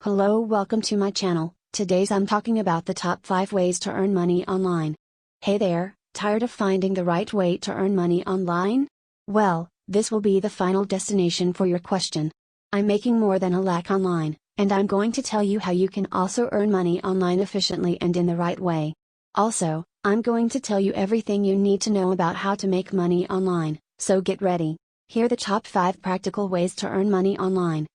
Hello, welcome to my channel. Today's I'm talking about the top 5 ways to earn money online. Hey there, tired of finding the right way to earn money online? Well, this will be the final destination for your question. I'm making more than a lakh online, and I'm going to tell you how you can also earn money online efficiently and in the right way. Also, I'm going to tell you everything you need to know about how to make money online, so get ready. Here are the top 5 practical ways to earn money online.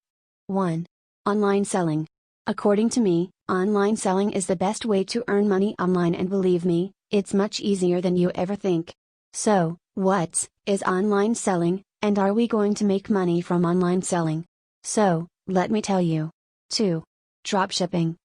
1. Online selling. According to me, online selling is the best way to earn money online, and believe me, it's much easier than you ever think. So, what is online selling, and are we going to make money from online selling? So, let me tell you. 2. Dropshipping.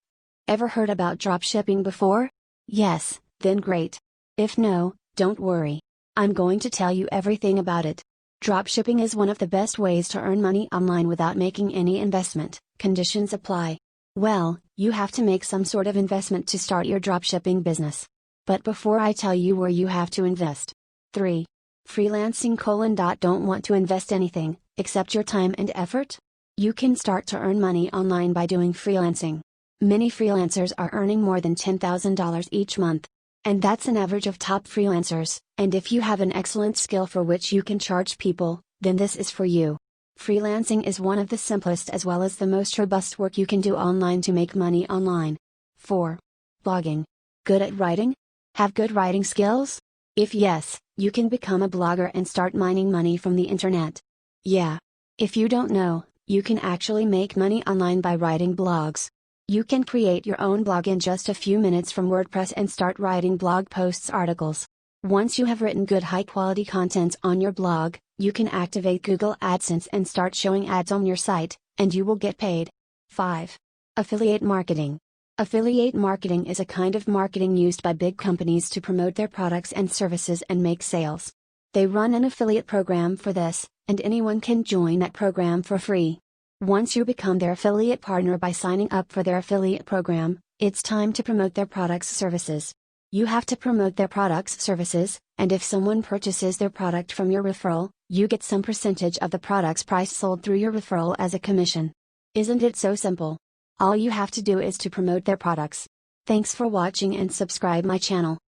Ever heard about dropshipping before? Yes, then great. If no, don't worry. I'm going to tell you everything about it. Dropshipping is one of the best ways to earn money online without making any investment. Conditions apply. Well, you have to make some sort of investment to start your dropshipping business. But before I tell you where you have to invest. 3. Freelancing. Don't want to invest anything, except your time and effort? You can start to earn money online by doing freelancing. Many freelancers are earning more than $10,000 each month. And that's an average of top freelancers, and if you have an excellent skill for which you can charge people, then this is for you. Freelancing is one of the simplest as well as the most robust work you can do online to make money online. 4. Blogging. Good at writing? Have good writing skills? If yes, you can become a blogger and start mining money from the internet. Yeah. If you don't know, you can actually make money online by writing blogs. You can create your own blog in just a few minutes from WordPress and start writing blog posts, articles. Once you have written good high-quality content on your blog, you can activate Google AdSense and start showing ads on your site, and you will get paid. 5. Affiliate marketing. Affiliate marketing is a kind of marketing used by big companies to promote their products and services and make sales. They run an affiliate program for this, and anyone can join that program for free. Once you become their affiliate partner by signing up for their affiliate program, it's time to promote their products' services. You have to promote their products' services, and if someone purchases their product from your referral, you get some percentage of the product's price sold through your referral as a commission. Isn't it so simple? All you have to do is to promote their products. Thanks for watching and subscribe my channel.